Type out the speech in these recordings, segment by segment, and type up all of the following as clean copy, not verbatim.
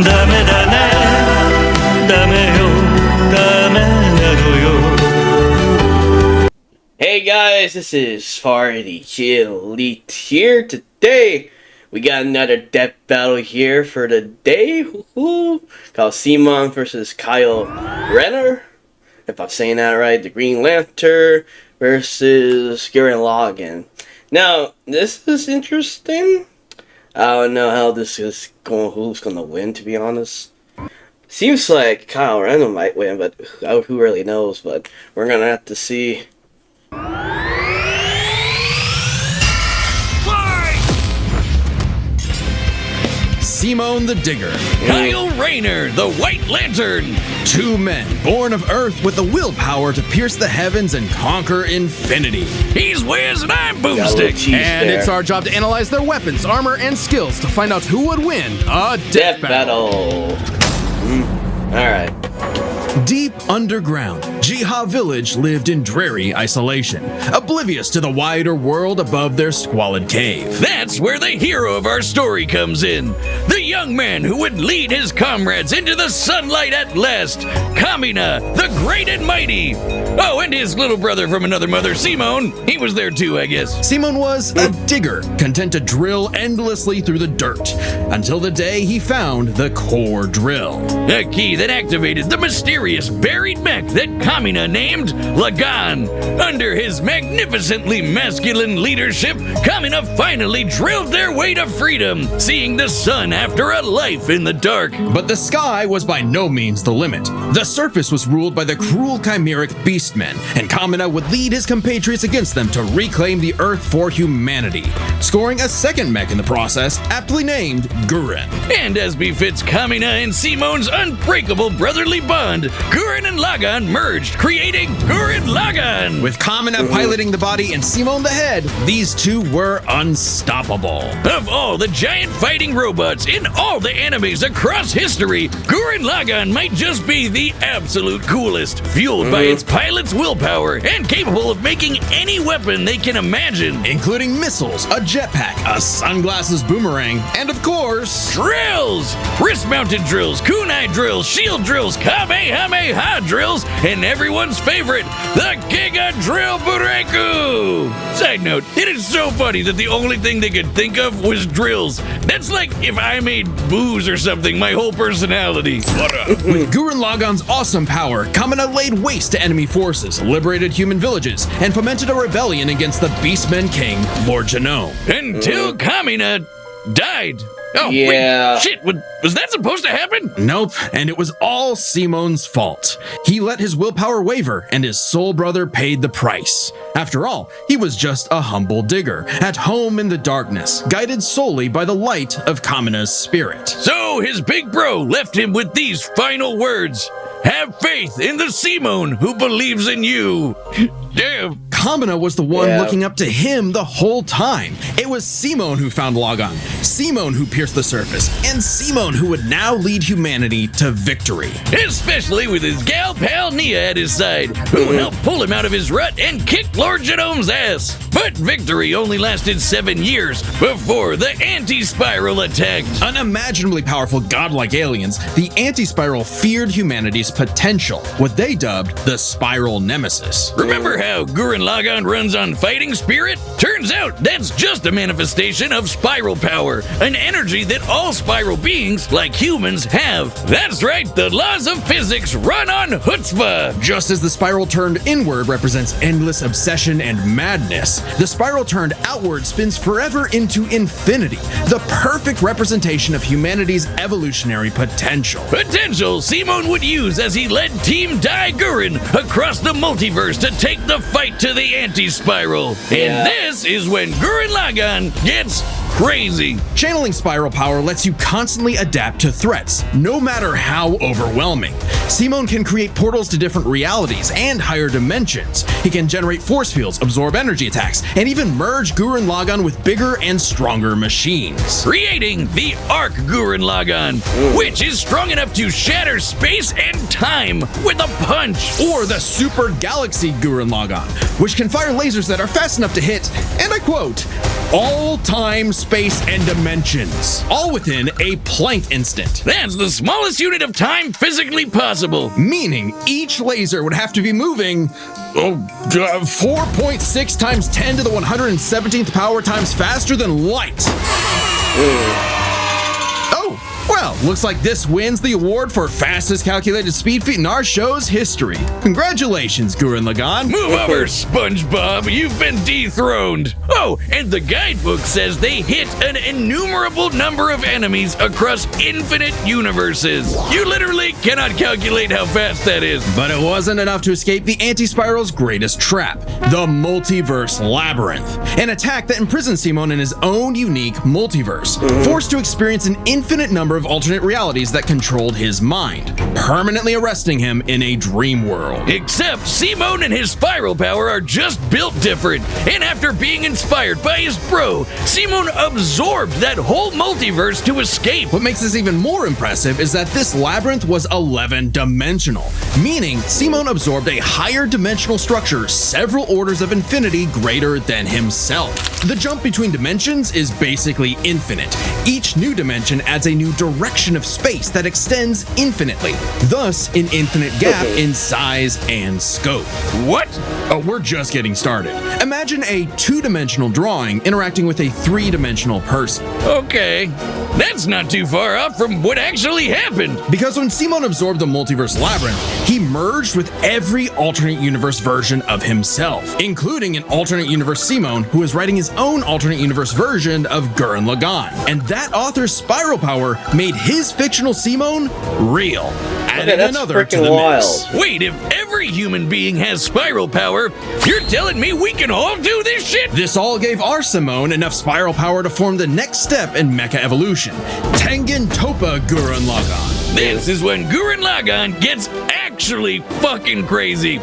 ダメだねダメよダメなのよ Hey guys, this is PartyKidElite here. Today we got another death battle here for the day. Called Simon versus Kyle Rayner. If I'm saying that right, the Green Lantern versus Gurren Lagann. Now, this is interesting. I don't know how this is going, who's going to win, to be honest. Seems like Kyle Rayner might win, but who really knows? But we're going to have to see. Simon the Digger. Kyle Rayner, the White Lantern. Two men born of Earth with the willpower to pierce the heavens and conquer infinity. He's Wiz and I'm Got a little Boomstick. cheese And there. it's our job to analyze their weapons, armor, and skills to find out who would win a Death battle. Alright. Deep underground, Jiha Village lived in dreary isolation, oblivious to the wider world above their squalid cave. That's where the hero of our story comes in. The young man who would lead his comrades into the sunlight at last. Kamina, the great and mighty. Oh, and his little brother from another mother, Simon. He was there too, I guess. Simon was a digger, content to drill endlessly through the dirt, until the day he found the core drill. A key that activated the mysterious buried mech that Kamina named Lagann. Under his magnificently masculine leadership, Kamina finally drilled their way to freedom, seeing the sun after a life in the dark. But the sky was by no means the limit. The surface was ruled by the cruel chimeric beastmen, and Kamina would lead his compatriots against them to reclaim the Earth for humanity, scoring a second mech in the process, aptly named Gurren. And as befits Kamina and Simon's unbreakable brotherly bond, Gurren and Lagann merged, creating Gurren Lagann. With Kamina piloting the body and Simon the head, these two were unstoppable. Of all the giant fighting robots in all the animes across history, Gurren Lagann might just be the absolute coolest, fueled by its pilot's willpower and capable of making any weapon they can imagine. Including missiles, a jetpack, a sunglasses boomerang, and of course, Drills! Wrist-mounted drills, kunai drills, shield drills, kamehameha drills, and everyone's favorite, the Giga Drill Bureku! Side note, it is so funny that the only thing they could think of was drills. That's like if I made booze or something my whole personality. with Gurren Lagann's awesome power, Kamina laid waste to enemy forces, liberated human villages, and fomented a rebellion against the Beastmen King, Lord Genome. Until Kamina died. Oh, Yeah. wait, shit, was that supposed to happen? Nope, and it was all Simon's fault. He let his willpower waver, and his soul brother paid the price. After all, he was just a humble digger, at home in the darkness, guided solely by the light of Kamina's spirit. So his big bro left him with these final words. Have faith in the Simon who believes in you. Damn. Kamina was the one Yeah. looking up to him the whole time. It was Simon who found Lagann, Simon who pierced the surface, and Simon who would now lead humanity to victory. Especially with his gal pal Nia at his side, who helped pull him out of his rut and kick Lord Genome's ass. But victory only lasted 7 years before the anti-spiral attacked. Unimaginably powerful godlike aliens, the anti-spiral feared humanity's potential, what they dubbed the Spiral Nemesis. Remember how Gurren Lagann runs on fighting spirit? Turns out that's just a manifestation of spiral power, an energy that all spiral beings, like humans, have. That's right, the laws of physics run on chutzpah. Just as the spiral turned inward represents endless obsession and madness, the spiral turned outward spins forever into infinity, the perfect representation of humanity's evolutionary potential. Potential Simon would use as he led Team Dai Gurren across the multiverse to take the fight to the anti-spiral. Yeah. And this is when Gurren Lagann gets crazy. Channeling spiral power lets you constantly adapt to threats, no matter how overwhelming. Simon can create portals to different realities and higher dimensions. He can generate force fields, absorb energy attacks, and even merge Gurren Lagann with bigger and stronger machines. Creating the Arc Gurren Lagann, which is strong enough to shatter space and time with a punch. Or the Super Galaxy Gurren Lagann, which can fire lasers that are fast enough to hit, and I quote, all-time space, and dimensions, all within a Planck instant. That's the smallest unit of time physically possible. Meaning each laser would have to be moving 4.6 times 10 to the 117th power times faster than light. Oh, well, looks like this wins the award for fastest calculated speed feat in our show's history. Congratulations, Gurren Lagann. Move over, SpongeBob. You've been dethroned. Oh, and the guidebook says they hit an innumerable number of enemies across infinite universes. You literally cannot calculate how fast that is. But it wasn't enough to escape the anti-spiral's greatest trap, the multiverse labyrinth, an attack that imprisons Simon in his own unique multiverse, forced to experience an infinite number of alternate realities that controlled his mind, permanently arresting him in a dream world. Except Simon and his spiral power are just built different, and after being inspired by his bro, Simon absorbed that whole multiverse to escape. What makes this even more impressive is that this labyrinth was 11-dimensional, meaning Simon absorbed a higher dimensional structure several orders of infinity greater than himself. The jump between dimensions is basically infinite. Each new dimension adds a new direction of space that extends infinitely, thus an infinite gap in size and scope. What? Oh, we're just getting started. Imagine a two-dimensional drawing interacting with a three-dimensional person. Okay, that's not too far off from what actually happened. Because when Simon absorbed the multiverse labyrinth, he merged with every alternate universe version of himself, including an alternate universe Simon who is writing his own alternate universe version of Gurren Lagann. And that author's spiral power made his fictional Simon real, adding that's another to the freaking mix. wild. Wait, if every human being has spiral power, you're telling me we can all do this shit? This all gave our Simone enough spiral power to form the next step in mecha evolution, Tengen Toppa Gurren Lagann. This is when Gurren Lagann gets actually fucking crazy.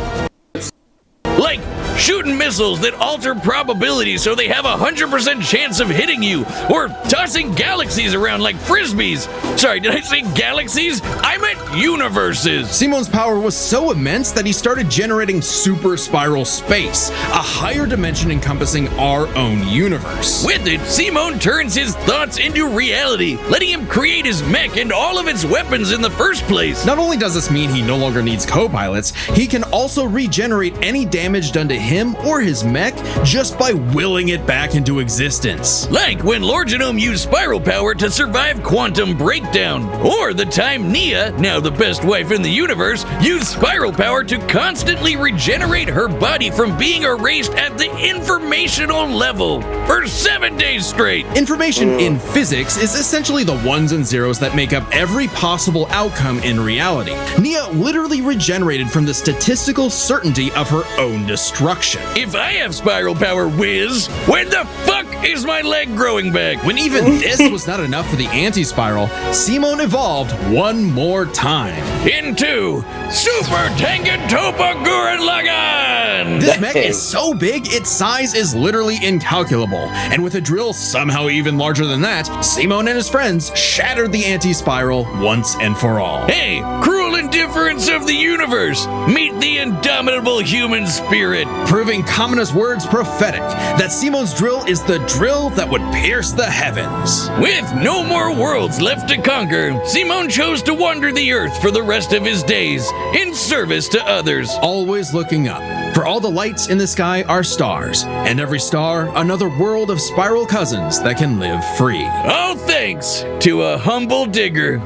Like shooting missiles that alter probabilities so they have a 100% chance of hitting you, or tossing galaxies around like frisbees. Sorry, did I say galaxies? I meant universes. Simon's power was so immense that he started generating super spiral space, a higher dimension encompassing our own universe. With it, Simon turns his thoughts into reality, letting him create his mech and all of its weapons in the first place. Not only does this mean he no longer needs co-pilots, he can also regenerate any damage done to him or his mech just by willing it back into existence. Like when Lord Genome used spiral power to survive quantum breakdown, or the time Nia, now the best wife in the universe, used spiral power to constantly regenerate her body from being erased at the informational level for 7 days straight. Information in physics is essentially the ones and zeros that make up every possible outcome in reality. Nia literally regenerated from the statistical certainty of her own destruction. If I have spiral power, Wiz, when the fuck is my leg growing back? When even this was not enough for the anti-spiral, Simon evolved one more time. Into Super Tengen Toppa Gurren Lagann! This mech is so big, its size is literally incalculable. And with a drill somehow even larger than that, Simon and his friends shattered the anti-spiral once and for all. Hey, cruel indifference of the universe! Meet the indomitable human spirit! Proving Kamina's words prophetic, that Simon's drill is the drill that would pierce the heavens. With no more worlds left to conquer, Simon chose to wander the earth for the rest of his days, in service to others. Always looking up, for all the lights in the sky are stars, and every star another world of spiral cousins that can live free. All thanks to a humble digger.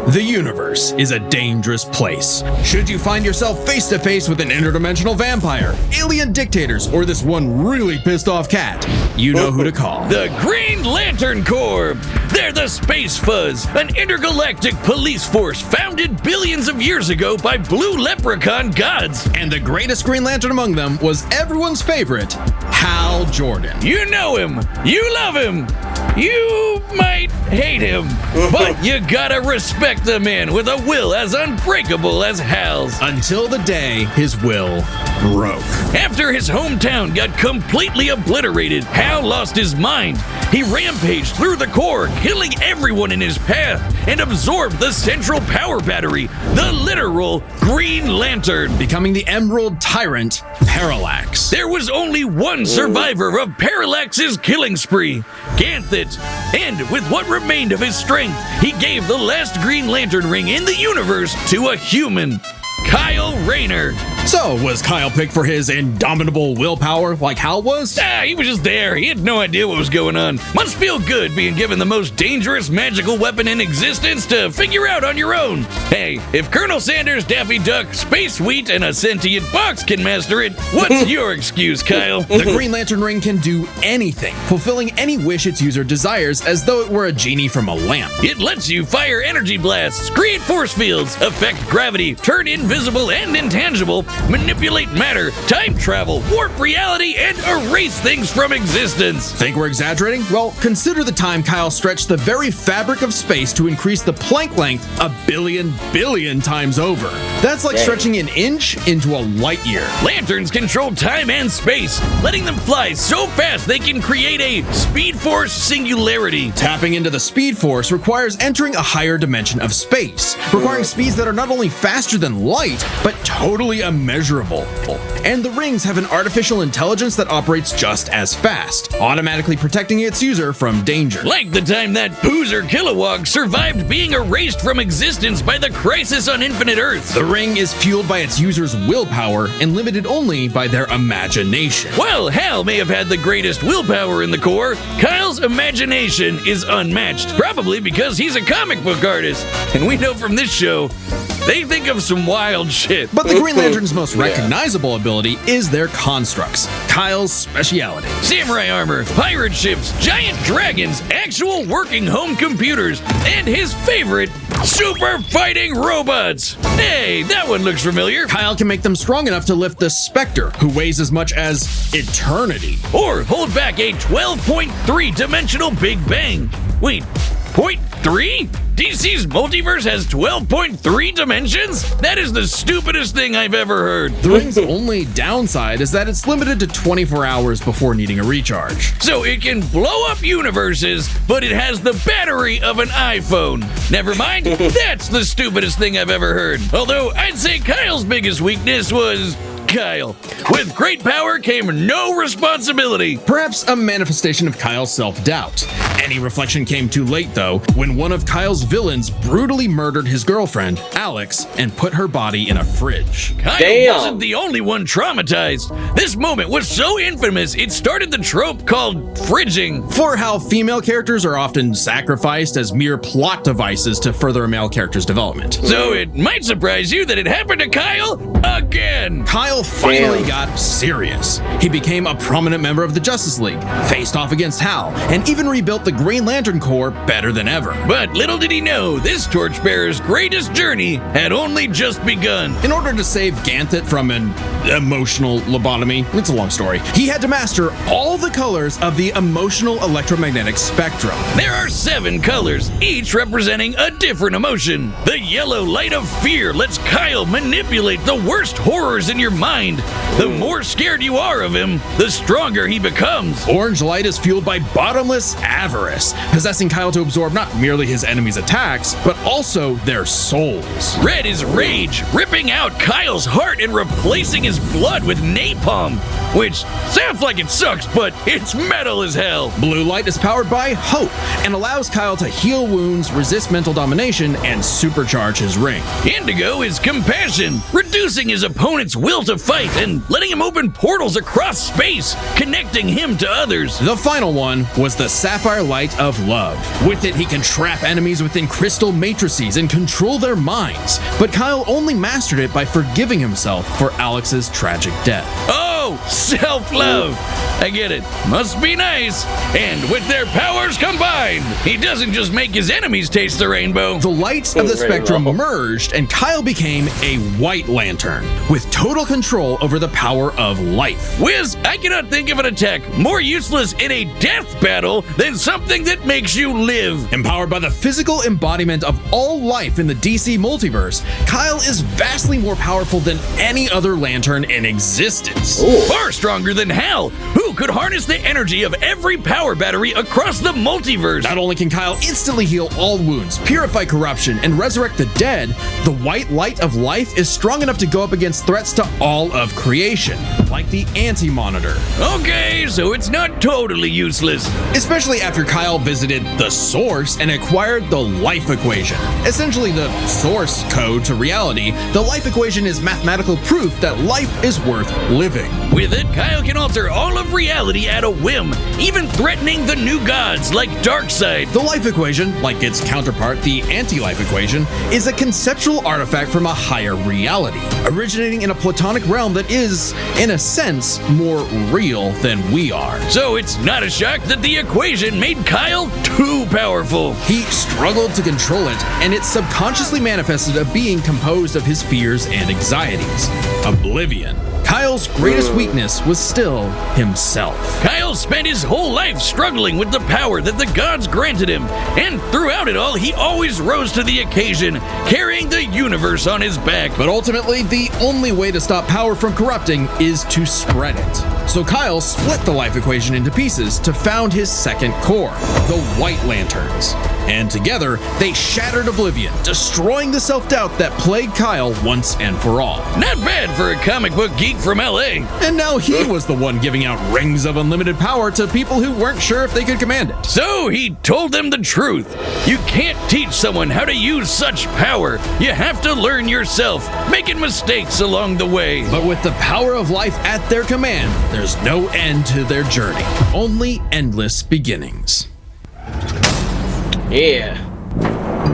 The universe is a dangerous place. Should you find yourself face to face with an interdimensional vampire, alien dictators, or this one really pissed off cat, you know who to call. The Green Lantern Corps! They're the Space Fuzz, an intergalactic police force founded billions of years ago by blue leprechaun gods. And the greatest Green Lantern among them was everyone's favorite, Hal Jordan. You know him, you love him, you might hate him, but you gotta respect the man with a will as unbreakable as Hal's. Until the day his will broke. After his hometown got completely obliterated, Hal lost his mind, He rampaged through the core, killing everyone in his path, and absorbed the central power battery, the literal Green Lantern. Becoming the Emerald Tyrant, Parallax. There was only one survivor of Parallax's killing spree, Ganthet, and with what remained of his strength, he gave the last Green Lantern ring in the universe to a human, Kyle Rayner. So, was Kyle picked for his indomitable willpower like Hal was? He was just there. He had no idea what was going on. Must feel good being given the most dangerous magical weapon in existence to figure out on your own. Hey, if Colonel Sanders, Daffy Duck, Space Wheat, and a sentient fox can master it, what's your excuse, Kyle? The Green Lantern ring can do anything, fulfilling any wish its user desires as though it were a genie from a lamp. It lets you fire energy blasts, create force fields, affect gravity, turn invisible and intangible, manipulate matter, time travel, warp reality, and erase things from existence. Think we're exaggerating? Well, consider the time Kyle stretched the very fabric of space to increase the Planck length a billion times over. That's like stretching an inch into a light year. Lanterns control time and space, letting them fly so fast they can create a Speed Force singularity. Tapping into the Speed Force requires entering a higher dimension of space, requiring speeds that are not only faster than light, but totally immeasurable. And the rings have an artificial intelligence that operates just as fast, automatically protecting its user from danger. Like the time that Poozer Kilowog survived being erased from existence by the crisis on Infinite Earths. The ring is fueled by its user's willpower and limited only by their imagination. While Hal may have had the greatest willpower in the Corps, Kyle's imagination is unmatched, probably because he's a comic book artist. And we know from this show, they think of some wild shit. But the Green Lantern's most recognizable ability is their constructs, Kyle's speciality. Samurai armor, pirate ships, giant dragons, actual working home computers, and his favorite, super fighting robots. Hey, that one looks familiar. Kyle can make them strong enough to lift the Spectre, who weighs as much as eternity. Or hold back a 12.3 dimensional Big Bang. Wait, 0.3? DC's multiverse has 12.3 dimensions? That is the stupidest thing I've ever heard. The ring's only downside is that it's limited to 24 hours before needing a recharge. So it can blow up universes, but it has the battery of an iPhone. Never mind, that's the stupidest thing I've ever heard. Although I'd say Kyle's biggest weakness was Kyle. With great power came no responsibility. Perhaps a manifestation of Kyle's self-doubt. Any reflection came too late, though, when one of Kyle's villains brutally murdered his girlfriend, Alex, and put her body in a fridge. Kyle wasn't the only one traumatized. This moment was so infamous, it started the trope called fridging. For how female characters are often sacrificed as mere plot devices to further a male character's development. So it might surprise you that it happened to Kyle again. Kyle finally got serious. He became a prominent member of the Justice League, faced off against Hal, and even rebuilt the Green Lantern Corps better than ever. But little did he know, this torchbearer's greatest journey had only just begun. In order to save Ganthet from an emotional lobotomy, it's a long story, he had to master all the colors of the emotional electromagnetic spectrum. There are 7 colors, each representing a different emotion. The yellow light of fear lets Kyle manipulate the worst horrors in your mind. The more scared you are of him, the stronger he becomes. Orange light is fueled by bottomless avarice, possessing Kyle to absorb not merely his enemies' attacks, but also their souls. Red is rage, ripping out Kyle's heart and replacing his blood with napalm, which sounds like it sucks, but it's metal as hell. Blue light is powered by hope and allows Kyle to heal wounds, resist mental domination, and supercharge his ring. Indigo is compassion, reducing his opponent's will to fight and letting him open portals across space, connecting him to others. The final one was the sapphire light of love. With it, he can trap enemies within crystal matrices and control their minds. But Kyle only mastered it by forgiving himself for Alex's tragic death. Oh, self-love. I get it. Must be nice. And with their powers combined, he doesn't just make his enemies taste the rainbow. The lights of the spectrum merged, and Kyle became a White Lantern with total control over the power of life. Wiz, I cannot think of an attack more useless in a death battle than something that makes you live. Empowered by the physical embodiment of all life in the DC multiverse, Kyle is vastly more powerful than any other lantern in existence. Cool. Far stronger than Hal, who could harness the energy of every power battery across the multiverse. Not only can Kyle instantly heal all wounds, purify corruption, and resurrect the dead, the white light of life is strong enough to go up against threats to all of creation, like the Anti-Monitor. Okay, so it's not totally useless. Especially after Kyle visited the Source and acquired the life equation. Essentially the source code to reality, the life equation is mathematical proof that life is worth living. With it, Kyle can alter all of reality at a whim, even threatening the new gods like Darkseid. The life equation, like its counterpart, the anti-life equation, is a conceptual artifact from a higher reality, originating in a platonic realm that is, in a sense, more real than we are. So it's not a shock that the equation made Kyle too powerful. He struggled to control it, and it subconsciously manifested a being composed of his fears and anxieties. Oblivion. Kyle's greatest weakness was still himself. Kyle spent his whole life struggling with the power that the gods granted him, and throughout it all, he always rose to the occasion, carrying the universe on his back. But ultimately, the only way to stop power from corrupting is to spread it. So Kyle split the life equation into pieces to found his second core, the White Lanterns. And together, they shattered Oblivion, destroying the self-doubt that plagued Kyle once and for all. Not bad for a comic book geek from LA. And now he was the one giving out rings of unlimited power to people who weren't sure if they could command it. So he told them the truth. You can't teach someone how to use such power. You have to learn yourself, making mistakes along the way. But with the power of life at their command, there's no end to their journey, only endless beginnings. Yeah.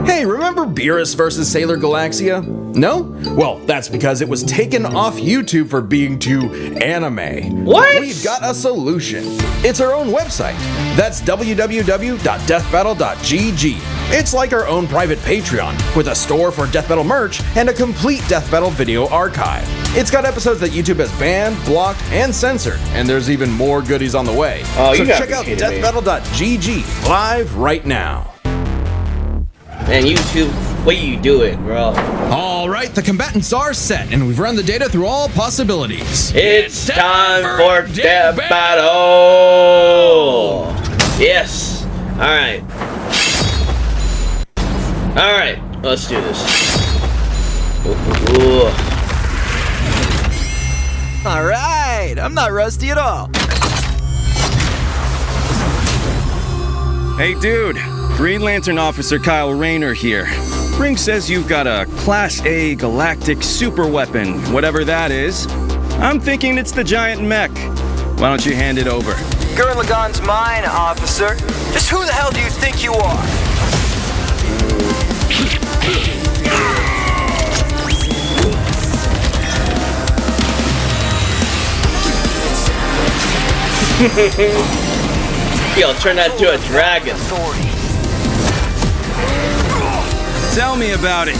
Hey, remember Beerus vs. Sailor Galaxia? No? Well, that's because it was taken off YouTube for being too anime. What? We've got a solution. It's our own website. That's www.deathbattle.gg. It's like our own private Patreon, with a store for Death Battle merch and a complete Death Battle video archive. It's got episodes that YouTube has banned, blocked, and censored, and there's even more goodies on the way. Oh, so you gotta check out be kidding me. deathbattle.gg live right now. Man, YouTube, what are you doing, bro? All right, the combatants are set, and we've run the data through all possibilities. It's time for Death Battle! Yes. Alright. Alright, let's do this. Ooh. Alright, I'm not rusty at all. Hey dude, Green Lantern Officer Kyle Rayner here. Ring says you've got a Class A galactic super weapon, whatever that is. I'm thinking it's the giant mech. Why don't you hand it over? Gurren Lagann's mine, officer. Just who the hell do you think you are? Yo, turn that to a dragon. Authority. Tell me about it.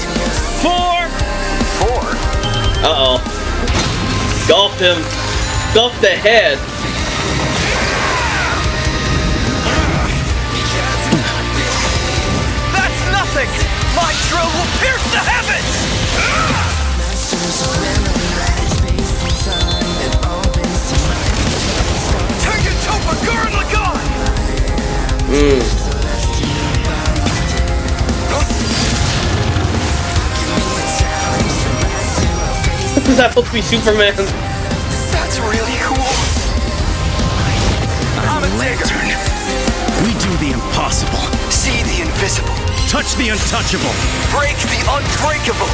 4! Uh-oh. Gulp him. Gulp the head. That's nothing! My drill will pierce the heavens! Take it to Gurren Lagann! Is that supposed to be Superman? That's really cool. I'm a lantern. We do the impossible. See the invisible. Touch the untouchable. Break the unbreakable.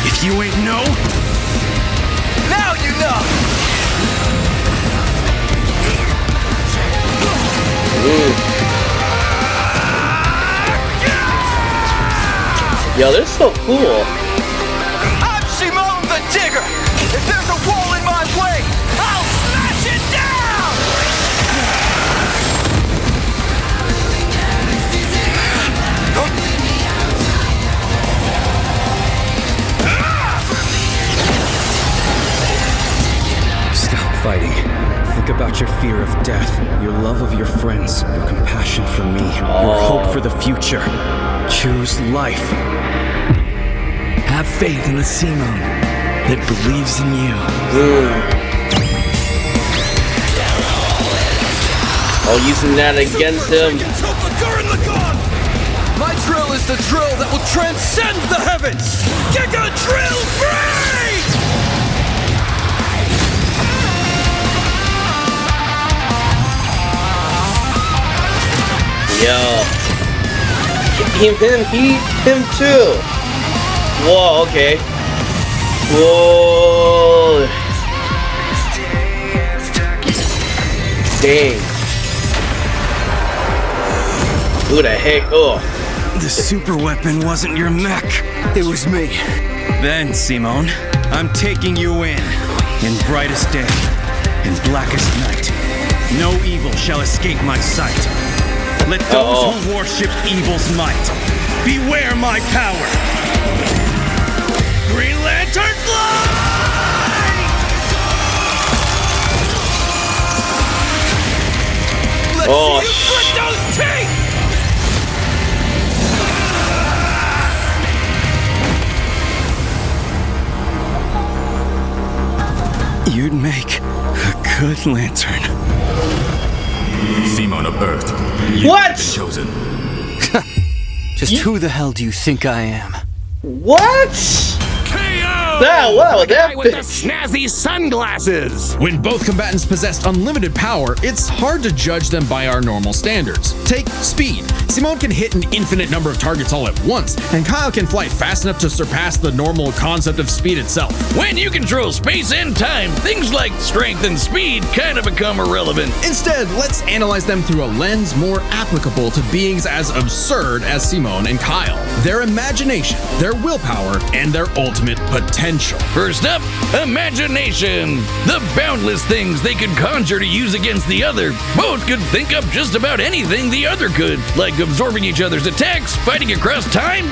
If you ain't know, Now you know. Yo, they're so cool. I'm Simone the Digger. If there's a wall in my way, I'll smash it down. Stop fighting. Think about your fear of death, your love of your friends, your compassion for me, your hope for the future. Choose life. Have faith in the Simone that believes in you. Oh, using that against him. Gurren Lagann! My drill is the drill that will transcend the heavens! Giga Drill Break! Yo. Him too. Whoa, okay. Whoa. Dang. Who the heck? Oh. The super weapon wasn't your mech. It was me. Then, Simone, I'm taking you in brightest day, in blackest night. No evil shall escape my sight. Let those who worship evil's might beware my power. Green Lantern fly! Oh, Let's see you grit those teeth! You'd make a good lantern. Simone of Earth. What? Chosen. Just who the hell do you think I am? What? KO! Wow, that with the snazzy sunglasses! When both combatants possess unlimited power, it's hard to judge them by our normal standards. Take speed. Simone can hit an infinite number of targets all at once, and Kyle can fly fast enough to surpass the normal concept of speed itself. When you control space and time, things like strength and speed kind of become irrelevant. Instead, let's analyze them through a lens more applicable to beings as absurd as Simone and Kyle. Their imagination, their willpower, and their ultimate potential. First up, imagination. The boundless things they could conjure to use against the other. Both could think up just about anything the other could, like absorbing each other's attacks, fighting across time,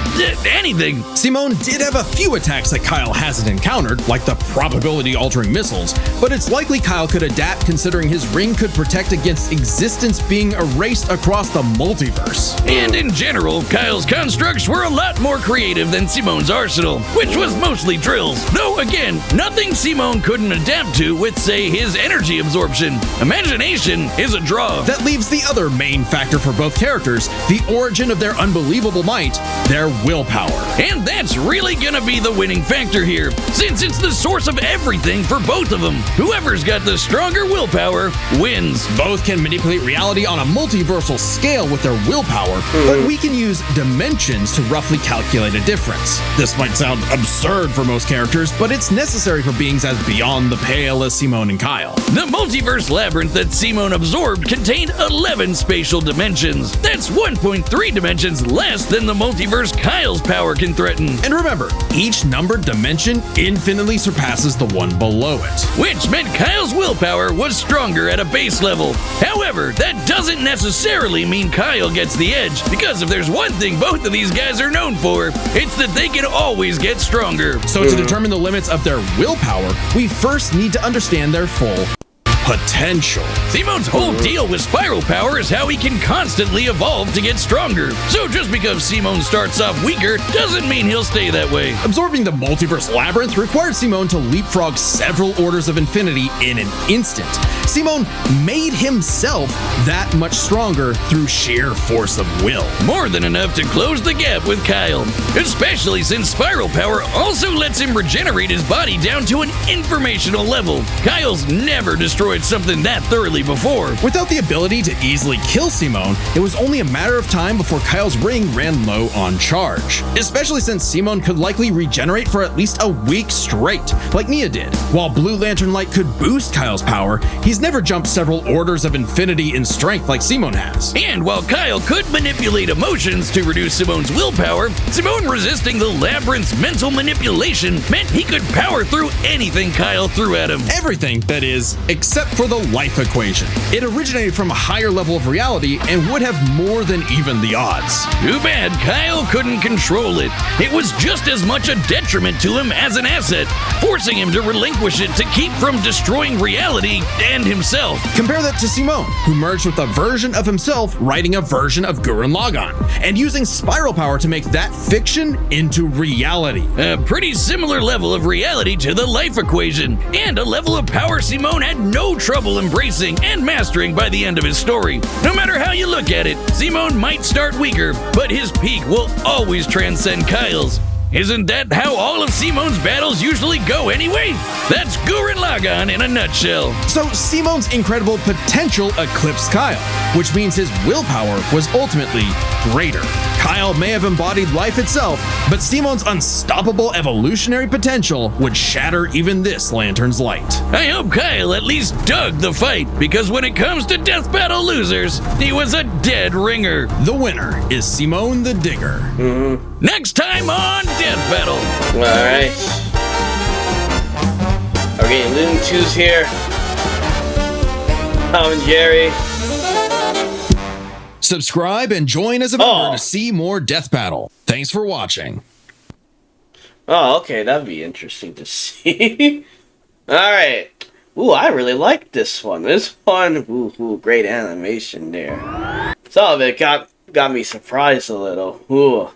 anything. Simone did have a few attacks that Kyle hasn't encountered, like the probability-altering missiles, but it's likely Kyle could adapt considering his ring could protect against existence being erased across the multiverse. And in general, Kyle's constructs were a lot more creative than Simone's arsenal, which was mostly drills. Though again, nothing Simone couldn't adapt to with, say, his energy absorption. Imagination is a draw. That leaves the other main factor for both characters, the origin of their unbelievable might, their willpower. And that's really gonna be the winning factor here, since it's the source of everything for both of them. Whoever's got the stronger willpower wins. Both can manipulate reality on a multiversal scale with their willpower, but we can use dimensions to roughly calculate a difference. This might sound absurd for most characters, but it's necessary for beings as beyond the pale as Simone and Kyle. The multiverse labyrinth that Simone absorbed contained 11 spatial dimensions. That's 1.3 dimensions less than the multiverse Kyle's power can threaten. And remember, each numbered dimension infinitely surpasses the one below it. Which meant Kyle's willpower was stronger at a base level. However, that doesn't necessarily mean Kyle gets the edge, because if there's one thing both of these guys are known for, it's that they can always get stronger. So to determine the limits of their willpower, we first need to understand their full potential. Simone's whole deal with spiral power is how he can constantly evolve to get stronger. So just because Simone starts off weaker doesn't mean he'll stay that way. Absorbing the multiverse labyrinth required Simone to leapfrog several orders of infinity in an instant. Simone made himself that much stronger through sheer force of will. More than enough to close the gap with Kyle, especially since spiral power also lets him regenerate his body down to an informational level. Kyle's never destroyed something that thoroughly before. Without the ability to easily kill Simone, it was only a matter of time before Kyle's ring ran low on charge, especially since Simone could likely regenerate for at least a week straight, like Nia did. While Blue Lantern Light could boost Kyle's power, he's never jumped several orders of infinity in strength like Simone has. And while Kyle could manipulate emotions to reduce Simone's willpower, Simone resisting the labyrinth's mental manipulation meant he could power through anything Kyle threw at him. Everything, that is, except for the life equation. It originated from a higher level of reality and would have more than even the odds. Too bad Kyle couldn't control it. It was just as much a detriment to him as an asset, forcing him to relinquish it to keep from destroying reality and himself. Compare that to Simone, who merged with a version of himself writing a version of Gurren Lagann, and using spiral power to make that fiction into reality. A pretty similar level of reality to the life equation, and a level of power Simone had no trouble embracing and mastering by the end of his story. No matter how you look at it, Simon might start weaker, but his peak will always transcend Kyle's. Isn't that how all of Simon's battles usually go anyway? That's Gurren Lagann in a nutshell. So Simon's incredible potential eclipsed Kyle, which means his willpower was ultimately greater. Kyle may have embodied life itself, but Simon's unstoppable evolutionary potential would shatter even this lantern's light. I hope Kyle at least dug the fight, because when it comes to death battle losers, he was a dead ringer. The winner is Simone the Digger. Next time on Death Battle. Alright. We're getting Looney Tunes here. Tom and Jerry. Subscribe and join as a member to see more Death Battle. Thanks for watching. Oh, okay, that'd be interesting to see. Alright. Ooh, I really like this one. This one, ooh, great animation there. Some of it got me surprised a little. Ooh.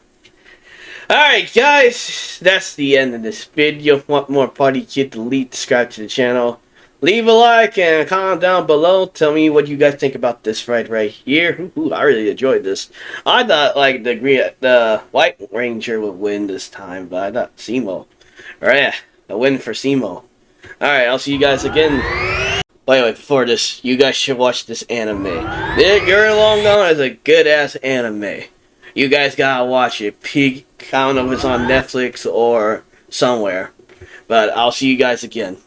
Alright guys, that's the end of this video. If you want more PartyKidElite, subscribe to the channel. Leave a like and comment down below. Tell me what you guys think about this right here. Ooh, I really enjoyed this. I thought like the White Ranger would win this time, but I thought Simo. Alright, a win for Simo. Alright, I'll see you guys again. By the way, before this, you guys should watch this anime. Gurren Lagann is a good ass anime. You guys gotta watch it. I don't know if it's on Netflix or somewhere. But I'll see you guys again.